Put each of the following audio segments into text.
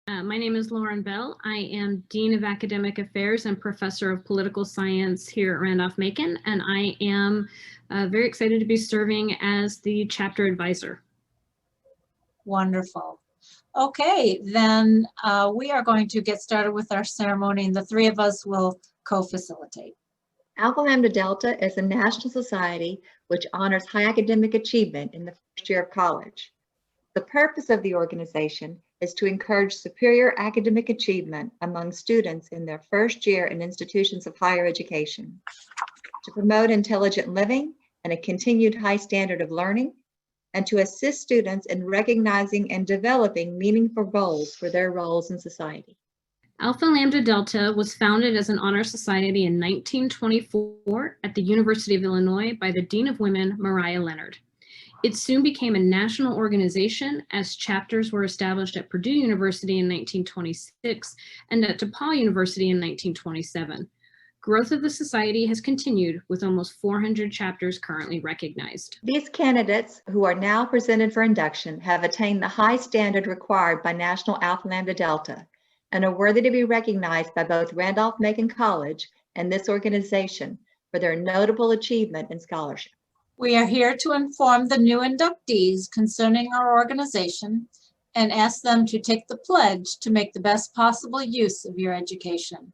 My name is Lauren Bell. I am Dean of Academic Affairs and Professor of Political Science here at Randolph-Macon, and I am very excited to be serving as the chapter advisor. Wonderful. Okay, then we are going to get started with our ceremony, and the three of us will co-facilitate. Alpha Lambda Delta is a national society which honors high academic achievement in the first year of college. The purpose of the organization is to encourage superior academic achievement among students in their first year in institutions of higher education, to promote intelligent living and a continued high standard of learning, and to assist students in recognizing and developing meaningful goals for their roles in society. Alpha Lambda Delta was founded as an honor society in 1924 at the University of Illinois by the Dean of Women, Mariah Leonard. It soon became a national organization as chapters were established at Purdue University in 1926 and at DePaul University in 1927. Growth of the society has continued with almost 400 chapters currently recognized. These candidates who are now presented for induction have attained the high standard required by National Alpha Lambda Delta and are worthy to be recognized by both Randolph-Macon College and this organization for their notable achievement in scholarship. We are here to inform the new inductees concerning our organization and ask them to take the pledge to make the best possible use of your education.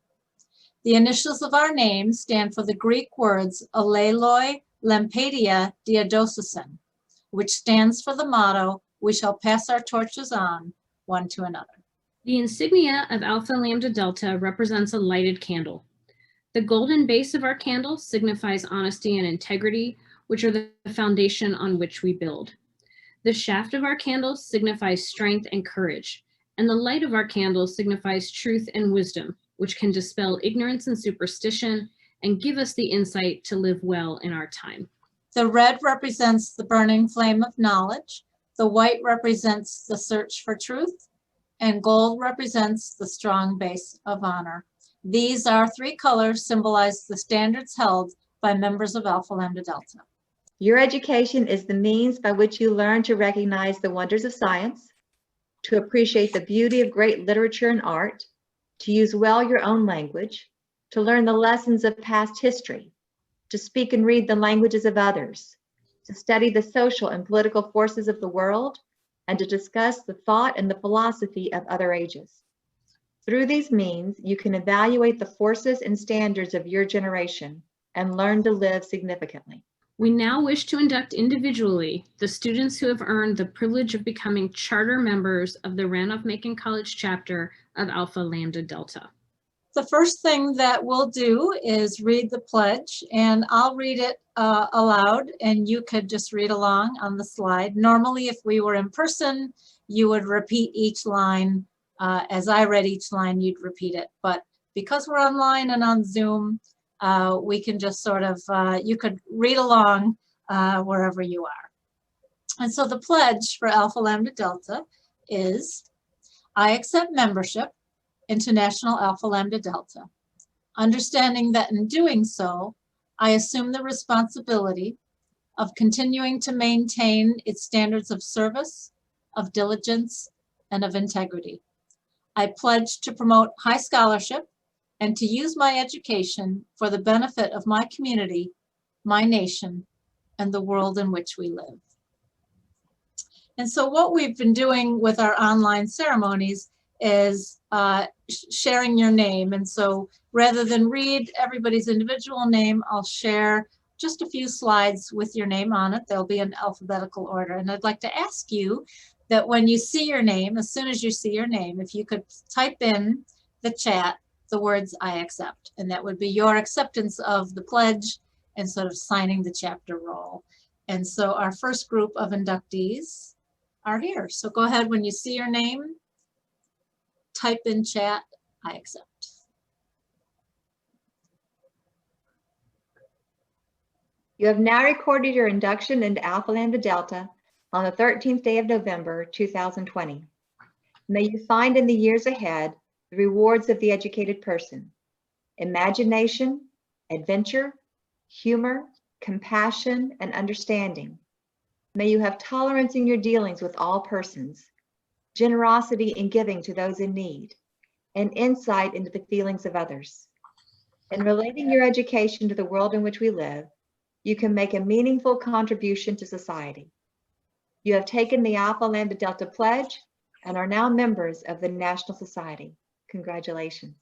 The initials of our name stand for the Greek words Aleloi Lampedia Diadosusen, which stands for the motto, "We shall pass our torches on, one to another." The insignia of Alpha Lambda Delta represents a lighted candle. The golden base of our candle signifies honesty and integrity, which are the foundation on which we build. The shaft of our candle signifies strength and courage, and the light of our candle signifies truth and wisdom, which can dispel ignorance and superstition and give us the insight to live well in our time. The red represents the burning flame of knowledge, the white represents the search for truth, and gold represents the strong base of honor. These are three colors symbolize the standards held by members of Alpha Lambda Delta. Your education is the means by which you learn to recognize the wonders of science, to appreciate the beauty of great literature and art, to use well your own language, to learn the lessons of past history, to speak and read the languages of others, to study the social and political forces of the world, and to discuss the thought and the philosophy of other ages. Through these means, you can evaluate the forces and standards of your generation and learn to live significantly. We now wish to induct individually the students who have earned the privilege of becoming charter members of the Randolph-Macon College chapter of Alpha Lambda Delta. The first thing that we'll do is read the pledge, and I'll read it aloud, and you could just read along on the slide. Normally, if we were in person, you would repeat each line. As I read each line, you'd repeat it. But because we're online and on Zoom, we can just sort of, you could read along wherever you are. And so the pledge for Alpha Lambda Delta is, I accept membership into National Alpha Lambda Delta, understanding that in doing so, I assume the responsibility of continuing to maintain its standards of service, of diligence, and of integrity. I pledge to promote high scholarship and to use my education for the benefit of my community, my nation, and the world in which we live. And so what we've been doing with our online ceremonies is sharing your name. And so rather than read everybody's individual name, I'll share just a few slides with your name on it. They'll be in alphabetical order. And I'd like to ask you that when you see your name, as soon as you see your name, if you could type in the chat the words "I accept," and that would be your acceptance of the pledge and sort of signing the chapter roll. And so our first group of inductees are here. So go ahead, when you see your name, type in chat, "I accept." You have now recorded your induction into Alpha Lambda Delta on the 13th day of November, 2020. May you find in the years ahead the rewards of the educated person: imagination, adventure, humor, compassion, and understanding. May you have tolerance in your dealings with all persons, generosity in giving to those in need, and insight into the feelings of others. In relating your education to the world in which we live, you can make a meaningful contribution to society. You have taken the Alpha Lambda Delta Pledge and are now members of the National Society. Congratulations.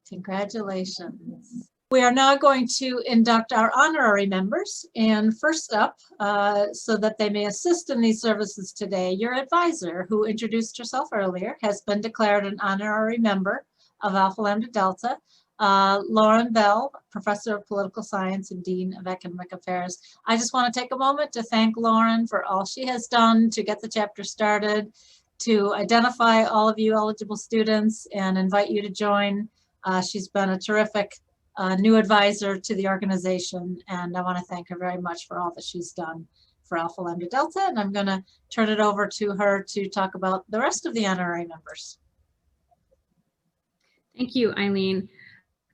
Congratulations. We are now going to induct our honorary members. And first up, so that they may assist in these services today, your advisor, who introduced herself earlier, has been declared an honorary member of Alpha Lambda Delta. Lauren Bell, Professor of Political Science and Dean of Academic Affairs. I just want to take a moment to thank Lauren for all she has done to get the chapter started, to identify all of you eligible students and invite you to join. She's been a terrific new advisor to the organization, and I want to thank her very much for all that she's done for Alpha Lambda Delta, and I'm going to turn it over to her to talk about the rest of the honorary members. Thank you, Eileen.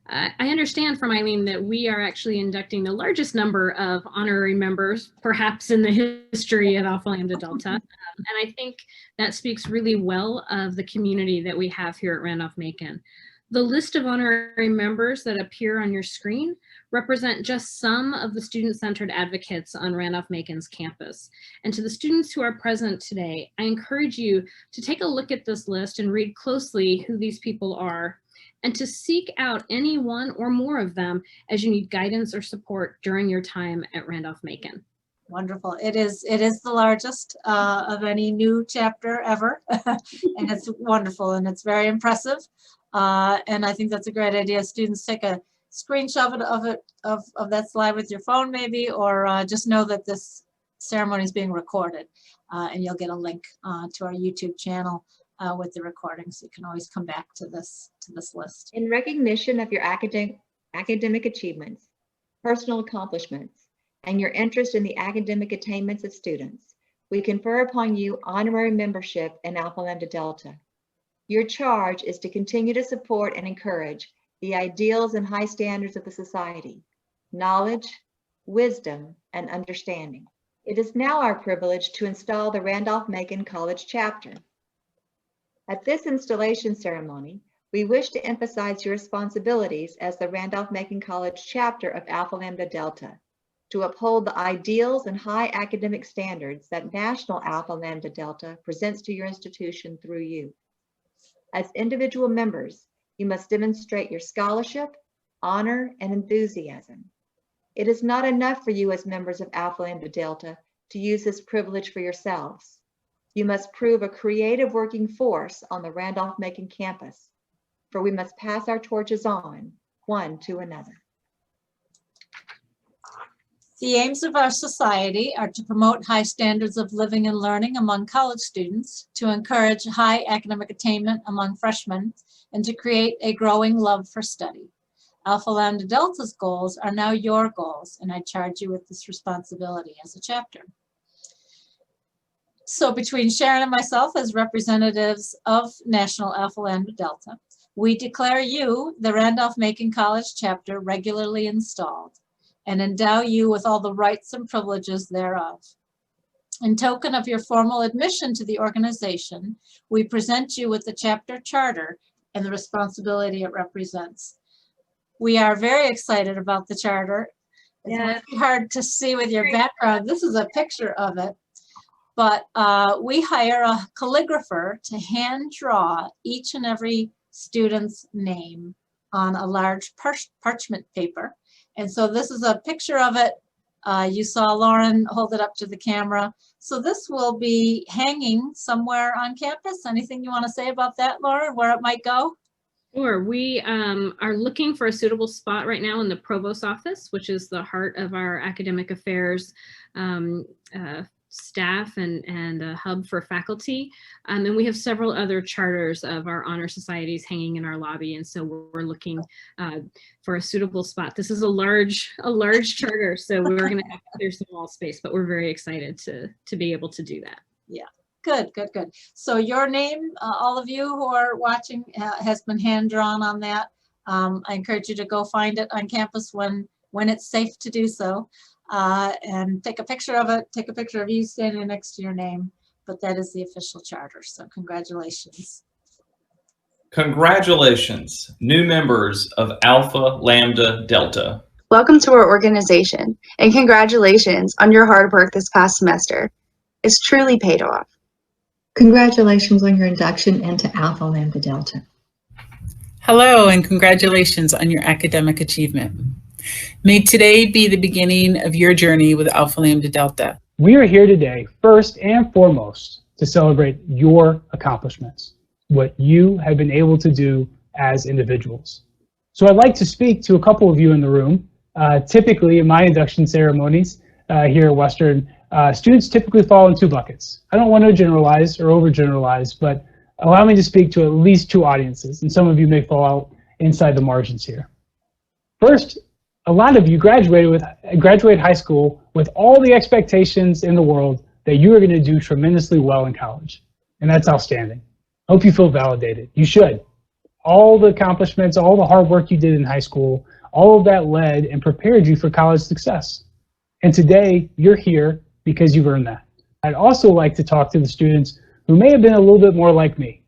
I understand from Eileen that we are actually inducting the largest number of honorary members, perhaps in the history of Alpha Lambda Delta. And I think that speaks really well of the community that we have here at Randolph-Macon. The list of honorary members that appear on your screen represent just some of the student-centered advocates on Randolph-Macon's campus. And to the students who are present today, I encourage you to take a look at this list and read closely who these people are, and to seek out any one or more of them as you need guidance or support during your time at Randolph-Macon. Wonderful. It is the largest of any new chapter ever, and it's wonderful and it's very impressive. And I think that's a great idea. Students, take a screenshot of that slide with your phone maybe, or just know that this ceremony is being recorded, and you'll get a link to our YouTube channel with the recording, so you can always come back to this list. In recognition of your academic achievements, personal accomplishments, and your interest in the academic attainments of students, we confer upon you honorary membership in Alpha Lambda Delta. Your charge is to continue to support and encourage the ideals and high standards of the society, knowledge, wisdom, and understanding. It is now our privilege to install the Randolph-Macon College chapter. At this installation ceremony, we wish to emphasize your responsibilities as the Randolph-Macon College chapter of Alpha Lambda Delta, to uphold the ideals and high academic standards that National Alpha Lambda Delta presents to your institution through you. As individual members, you must demonstrate your scholarship, honor, and enthusiasm. It is not enough for you as members of Alpha Lambda Delta to use this privilege for yourselves. You must prove a creative working force on the Randolph-Macon campus, for we must pass our torches on, one to another. The aims of our society are to promote high standards of living and learning among college students, to encourage high academic attainment among freshmen, and to create a growing love for study. Alpha Lambda Delta's goals are now your goals, and I charge you with this responsibility as a chapter. So between Sharon and myself as representatives of National Alpha Lambda Delta, we declare you, the Randolph-Macon College chapter, regularly installed, and endow you with all the rights and privileges thereof. In token of your formal admission to the organization, we present you with the chapter charter and the responsibility it represents. We are very excited about the charter. It's really hard to see with your background. This is a picture of it. But we hire a calligrapher to hand draw each and every student's name on a large parchment paper. And so this is a picture of it. You saw Lauren hold it up to the camera. So this will be hanging somewhere on campus. Anything you want to say about that, Lauren, where it might go? Sure. We are looking for a suitable spot right now in the provost's office, which is the heart of our academic affairs staff and a hub for faculty. And we have several other charters of our honor societies hanging in our lobby. And so we're looking for a suitable spot. This is a large charter, so we're going to have to clear some wall space, but we're very excited to be able to do that. Yeah. Good. So your name, all of you who are watching, has been hand drawn on that. I encourage you to go find it on campus when it's safe to do so, and take a picture of it, take a picture of you standing next to your name, but that is the official charter, so congratulations. Congratulations, new members of Alpha Lambda Delta. Welcome to our organization, and congratulations on your hard work this past semester. It's truly paid off. Congratulations on your induction into Alpha Lambda Delta. Hello, and congratulations on your academic achievement. May today be the beginning of your journey with Alpha Lambda Delta. We are here today, first and foremost, to celebrate your accomplishments, what you have been able to do as individuals. So I'd like to speak to a couple of you in the room. Typically, in my induction ceremonies here at Western, students typically fall in two buckets. I don't want to generalize or overgeneralize, but allow me to speak to at least two audiences, and some of you may fall out inside the margins here. First, a lot of you graduate high school with all the expectations in the world that you are going to do tremendously well in college, and that's outstanding. I hope you feel validated. You should. All the accomplishments, all the hard work you did in high school, all of that led and prepared you for college success. And today, you're here because you've earned that. I'd also like to talk to the students who may have been a little bit more like me,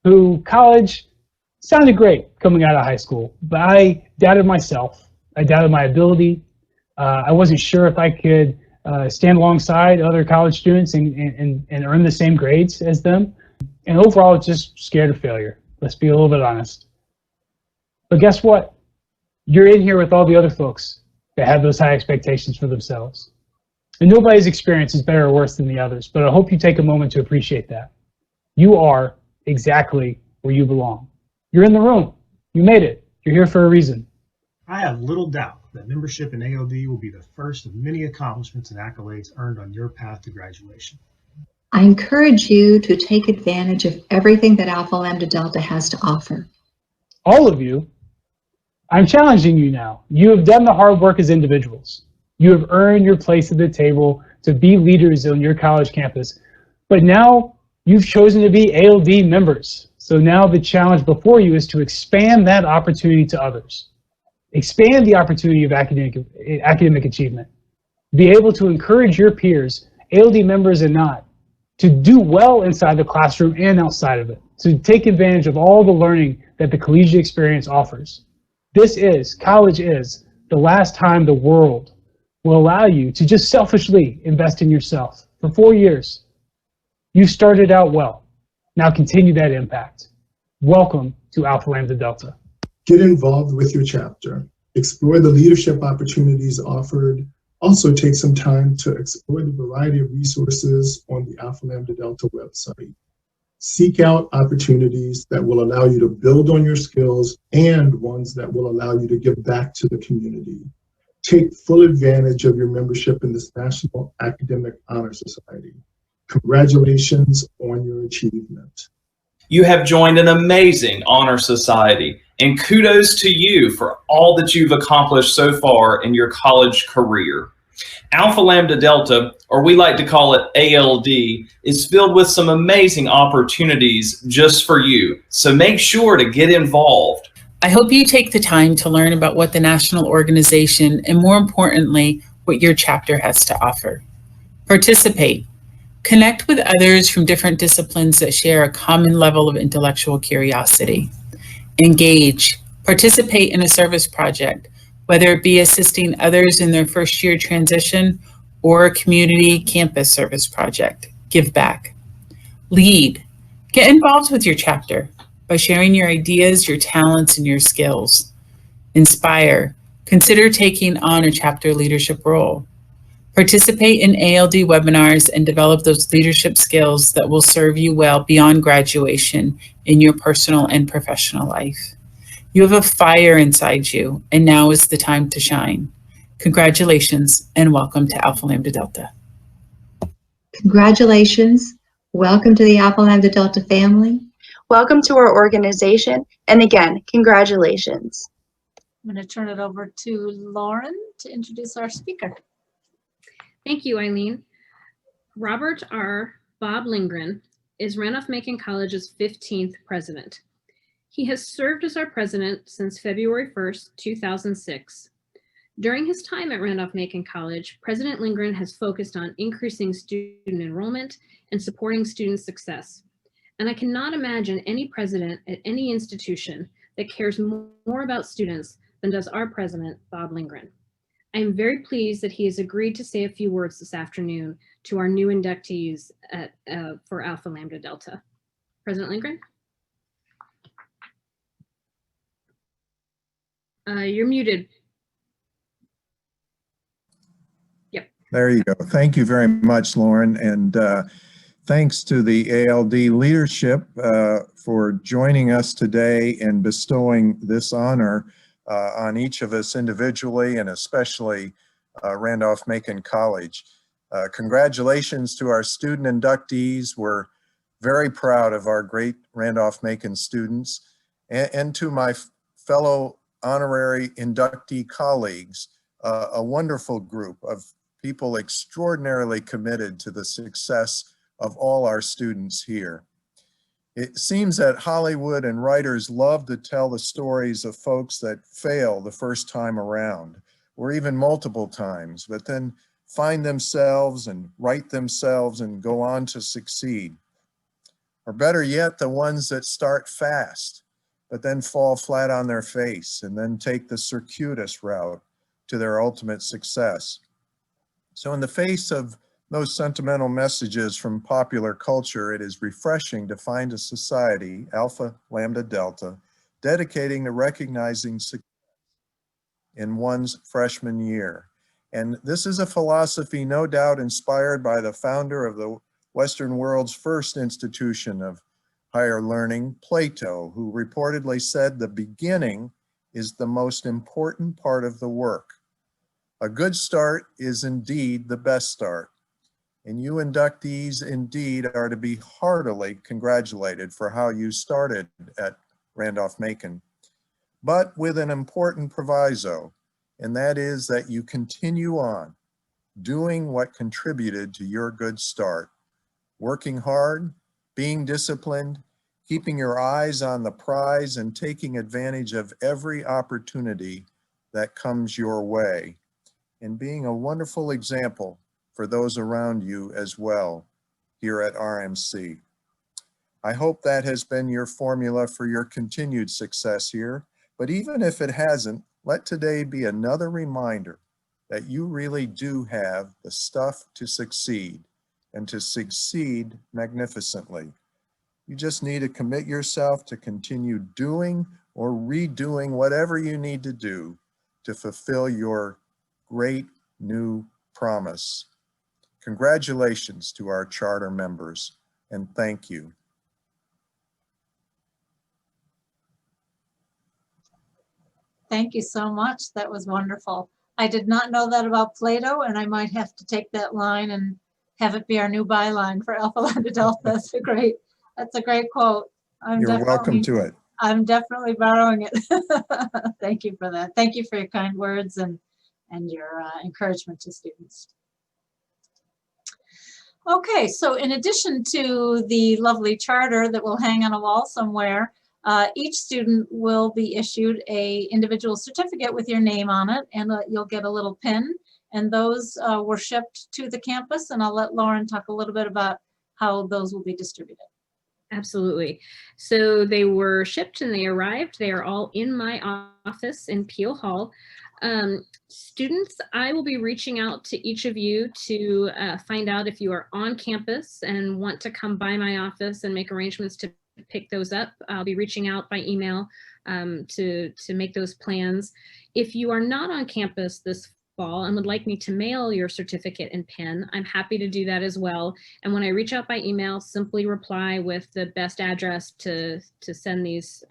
who college sounded great coming out of high school, but I doubted myself. I doubted my ability. I wasn't sure if I could stand alongside other college students and earn the same grades as them. And overall, just scared of failure. Let's be a little bit honest. But guess what? You're in here with all the other folks that have those high expectations for themselves. And nobody's experience is better or worse than the others, but I hope you take a moment to appreciate that. You are exactly where you belong. You're in the room. You made it. You're here for a reason. I have little doubt that membership in ALD will be the first of many accomplishments and accolades earned on your path to graduation. I encourage you to take advantage of everything that Alpha Lambda Delta has to offer. All of you, I'm challenging you now. You have done the hard work as individuals. You have earned your place at the table to be leaders on your college campus. But now you've chosen to be ALD members. So now the challenge before you is to expand that opportunity to others. Expand the opportunity of academic achievement. Be able to encourage your peers, ALD members and not, to do well inside the classroom and outside of it. To take advantage of all the learning that the collegiate experience offers. College is the last time the world will allow you to just selfishly invest in yourself. For 4 years, you started out well. Now continue that impact. Welcome to Alpha Lambda Delta. Get involved with your chapter. Explore the leadership opportunities offered. Also take some time to explore the variety of resources on the Alpha Lambda Delta website. Seek out opportunities that will allow you to build on your skills and ones that will allow you to give back to the community. Take full advantage of your membership in this National Academic Honor Society. Congratulations on your achievement. You have joined an amazing honor society, and kudos to you for all that you've accomplished so far in your college career. Alpha Lambda Delta, or we like to call it ALD, is filled with some amazing opportunities just for you. So make sure to get involved. I hope you take the time to learn about what the national organization and, more importantly, what your chapter has to offer. Participate. Connect with others from different disciplines that share a common level of intellectual curiosity. Engage. Participate in a service project, whether it be assisting others in their first year transition or a community campus service project. Give back. Lead. Get involved with your chapter by sharing your ideas, your talents, and your skills. Inspire. Consider taking on a chapter leadership role. Participate in ALD webinars and develop those leadership skills that will serve you well beyond graduation in your personal and professional life. You have a fire inside you, and now is the time to shine. Congratulations, and welcome to Alpha Lambda Delta. Congratulations. Welcome to the Alpha Lambda Delta family. Welcome to our organization, and again, congratulations. I'm going to turn it over to Lauren to introduce our speaker. Thank you, Eileen. Robert R. Bob Lindgren is Randolph-Macon College's 15th president. He has served as our president since February 1st, 2006. During his time at Randolph-Macon College, President Lindgren has focused on increasing student enrollment and supporting student success. And I cannot imagine any president at any institution that cares more about students than does our president, Bob Lindgren. I am very pleased that he has agreed to say a few words this afternoon to our new inductees for Alpha Lambda Delta. President Lindgren? You're muted. Yep. There you go. Thank you very much, Lauren. And thanks to the ALD leadership for joining us today and bestowing this honor on each of us individually and especially Randolph-Macon College. Congratulations to our student inductees. We're very proud of our great Randolph-Macon students and to my fellow honorary inductee colleagues, a wonderful group of people extraordinarily committed to the success of all our students here. It seems that Hollywood and writers love to tell the stories of folks that fail the first time around, or even multiple times, but then find themselves and right themselves and go on to succeed. Or better yet, the ones that start fast, but then fall flat on their face and then take the circuitous route to their ultimate success. So in the face of those sentimental messages from popular culture, it is refreshing to find a society, Alpha Lambda Delta, dedicating to recognizing success in one's freshman year. And this is a philosophy no doubt inspired by the founder of the Western world's first institution of higher learning, Plato, who reportedly said the beginning is the most important part of the work. A good start is indeed the best start. And you inductees indeed are to be heartily congratulated for how you started at Randolph-Macon, but with an important proviso, and that is that you continue on doing what contributed to your good start, working hard, being disciplined, keeping your eyes on the prize, and taking advantage of every opportunity that comes your way, and being a wonderful example for those around you as well here at RMC. I hope that has been your formula for your continued success here, but even if it hasn't, let today be another reminder that you really do have the stuff to succeed and to succeed magnificently. You just need to commit yourself to continue doing or redoing whatever you need to do to fulfill your great new promise. Congratulations to our charter members, and thank you. Thank you so much. That was wonderful. I did not know that about Plato, and I might have to take that line and have it be our new byline for Alpha Lambda Delta. That's a great quote. You're welcome to it. I'm definitely borrowing it. Thank you for that. Thank you for your kind words and your encouragement to students. Okay, so in addition to the lovely charter that will hang on a wall somewhere, each student will be issued an individual certificate with your name on it, and you'll get a little pin, and those were shipped to the campus, and I'll let Lauren talk a little bit about how those will be distributed. Absolutely. So they were shipped and they arrived. They are all in my office in Peel Hall. Students, I will be reaching out to each of you to find out if you are on campus and want to come by my office and make arrangements to pick those up. I'll be reaching out by email to make those plans. If you are not on campus this fall and would like me to mail your certificate and pin, I'm happy to do that as well. And when I reach out by email, simply reply with the best address to send these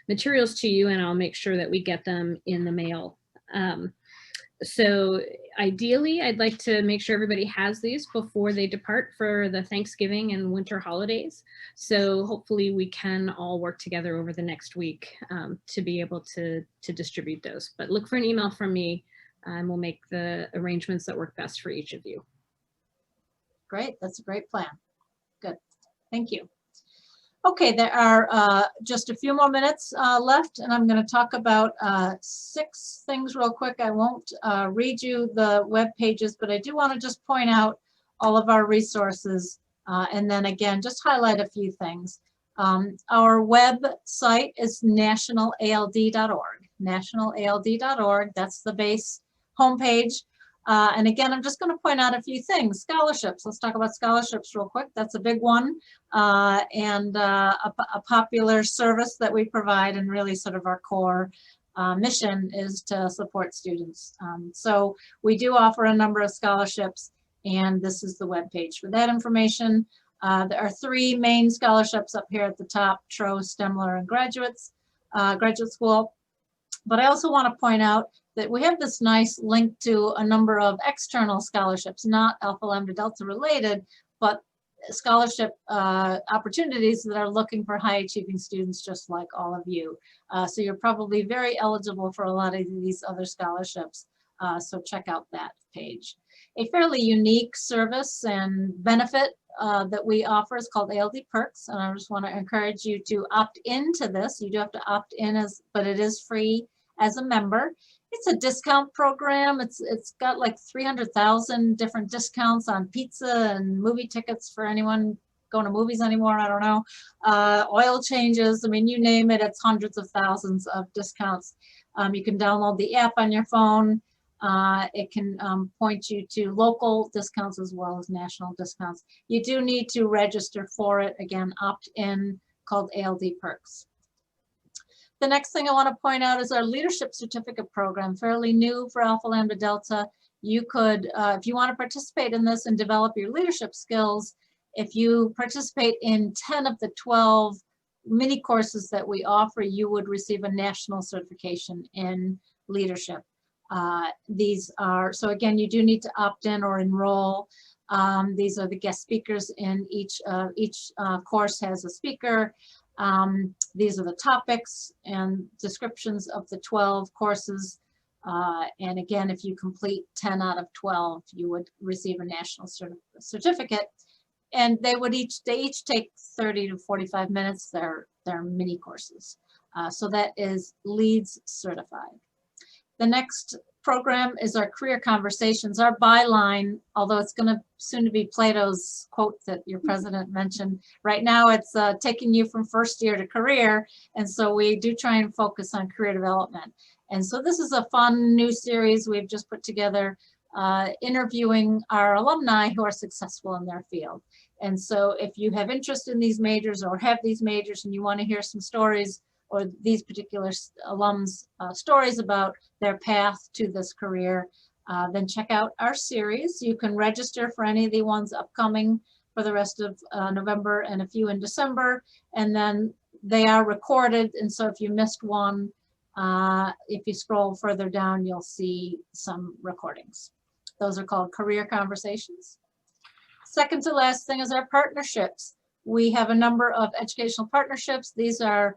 materials to you, and I'll make sure that we get them in the mail. So ideally, I'd like to make sure everybody has these before they depart for the Thanksgiving and winter holidays. So hopefully we can all work together over the next week to be able to distribute those. But look for an email from me, and we'll make the arrangements that work best for each of you. Great, that's a great plan. Good, thank you. Okay, there are just a few more minutes left, and I'm going to talk about 6 things real quick. I won't read you the web pages, but I do want to just point out all of our resources, and then again, just highlight a few things. Our website is nationalald.org. Nationalald.org, that's the base homepage. And again, I'm just going to point out a few things. Scholarships. Let's talk about scholarships real quick. That's a big one, and a popular service that we provide, and really sort of our core mission is to support students. So we do offer a number of scholarships, and this is the webpage for that information. There are 3 main scholarships up here at the top: TRO, STEMLR, and graduate school. But I also want to point out that we have this nice link to a number of external scholarships, not Alpha Lambda Delta related, but scholarship opportunities that are looking for high achieving students just like all of you. So you're probably very eligible for a lot of these other scholarships. So check out that page. A fairly unique service and benefit that we offer is called ALD Perks, and I just want to encourage you to opt into this. You do have to opt in, but it is free as a member. It's a discount program. It's got like 300,000 different discounts on pizza and movie tickets for anyone going to movies anymore. I don't know. Oil changes. I mean, you name it. It's hundreds of thousands of discounts. You can download the app on your phone. It can point you to local discounts as well as national discounts. You do need to register for it. Again, opt in, called ALD Perks. The next thing I want to point out is our leadership certificate program, fairly new for Alpha Lambda Delta. You could, if you want to participate in this and develop your leadership skills, if you participate in 10 of the 12 mini courses that we offer, you would receive a national certification in leadership. These are, so again, you do need to opt in or enroll. These are the guest speakers in each course has a speaker. These are the topics and descriptions of the 12 courses. And again, if you complete 10 out of 12, you would receive a national certificate. And they each take 30 to 45 minutes. They're mini courses. So that is LEADS certified. The next program is our career conversations. Our byline, although it's going to soon to be Plato's quote that your president mentioned, right now it's taking you from first year to career. And so we do try and focus on career development. And so this is a fun new series we've just put together, interviewing our alumni who are successful in their field. And so if you have interest in these majors or have these majors and you want to hear some stories or these particular alums' stories about their path to this career, then check out our series. You can register for any of the ones upcoming for the rest of November and a few in December, and then they are recorded. And so if you missed one, if you scroll further down, you'll see some recordings. Those are called career conversations. Second to last thing is our partnerships. We have a number of educational partnerships. These are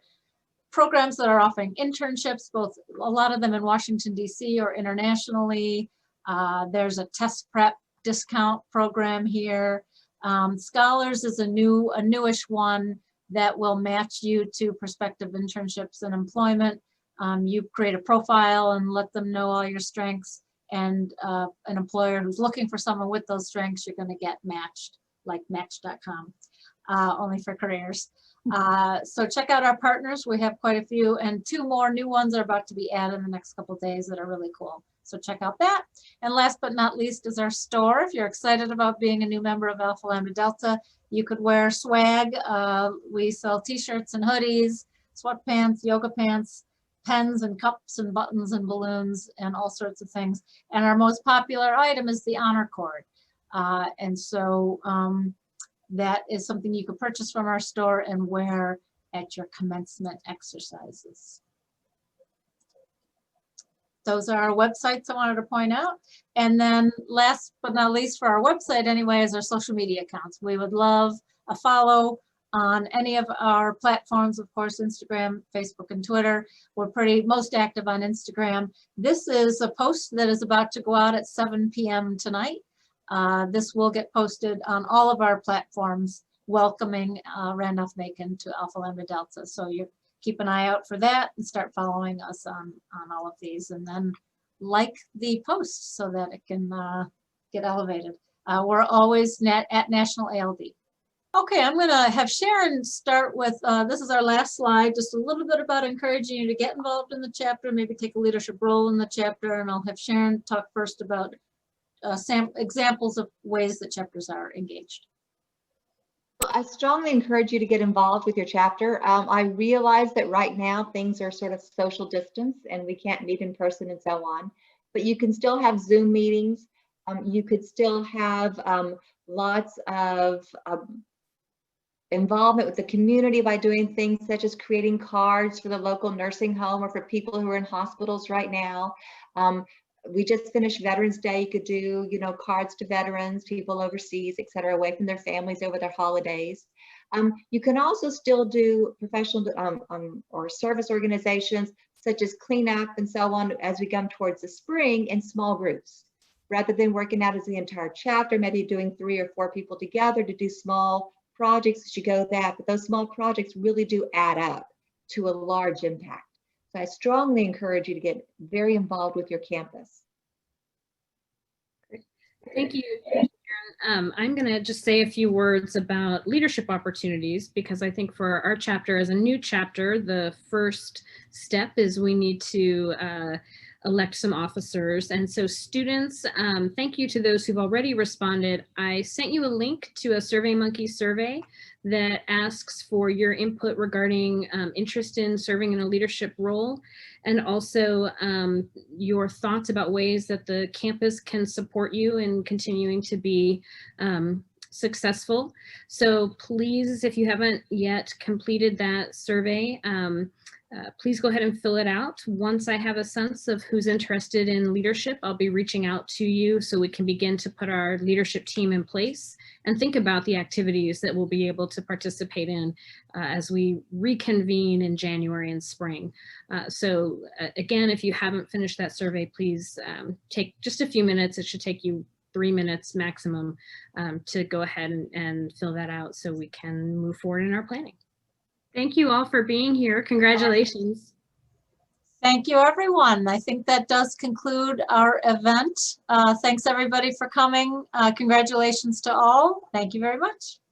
programs that are offering internships, both a lot of them in Washington, D.C. or internationally. There's a test prep discount program here. Scholars is a newish one that will match you to prospective internships and employment. You create a profile and let them know all your strengths, and an employer who's looking for someone with those strengths, you're going to get matched, like Match.com, only for careers. So check out our partners. We have quite a few, and 2 more new ones are about to be added in the next couple of days that are really cool. So check out that. And last but not least is our store. If you're excited about being a new member of Alpha Lambda Delta, you could wear swag. We sell t-shirts and hoodies, sweatpants, yoga pants, pens and cups and buttons and balloons and all sorts of things. And our most popular item is the honor cord. And so that is something you could purchase from our store and wear at your commencement exercises. Those are our websites I wanted to point out. And then last but not least for our website anyway is our social media accounts. We would love a follow on any of our platforms, of course, Instagram, Facebook, and Twitter. We're most active on Instagram. This is a post that is about to go out at 7 p.m. tonight. This will get posted on all of our platforms welcoming Randolph-Macon to Alpha Lambda Delta. So you keep an eye out for that and start following us on all of these, and then like the post so that it can get elevated. We're always at National ALD. Okay, I'm going to have Sharon start with, this is our last slide, just a little bit about encouraging you to get involved in the chapter, maybe take a leadership role in the chapter, and I'll have Sharon talk first about examples of ways that chapters are engaged. I strongly encourage you to get involved with your chapter. I realize that right now things are sort of social distance and we can't meet in person and so on, but you can still have Zoom meetings. You could still have lots of involvement with the community by doing things such as creating cards for the local nursing home or for people who are in hospitals right now. We just finished Veterans Day. You could do, you know, cards to veterans, people overseas, et cetera, away from their families over their holidays. You can also still do professional or service organizations such as cleanup and so on as we come towards the spring in small groups. Rather than working out as the entire chapter, maybe doing 3 or 4 people together to do small projects as you go that, but those small projects really do add up to a large impact. So I strongly encourage you to get very involved with your campus. Thank you, Sharon. I'm going to just say a few words about leadership opportunities, because I think for our chapter, as a new chapter, the first step is we need to elect some officers. And so students, thank you to those who've already responded. I sent you a link to a SurveyMonkey survey that asks for your input regarding interest in serving in a leadership role, and also your thoughts about ways that the campus can support you in continuing to be successful. So please, if you haven't yet completed that survey, please go ahead and fill it out. Once I have a sense of who's interested in leadership, I'll be reaching out to you so we can begin to put our leadership team in place and think about the activities that we'll be able to participate in as we reconvene in January and spring. So again, if you haven't finished that survey, please take just a few minutes. It should take you 3 minutes maximum to go ahead and fill that out so we can move forward in our planning. Thank you all for being here. Congratulations. Thank you, everyone. I think that does conclude our event. Thanks, everybody, for coming. Congratulations to all. Thank you very much.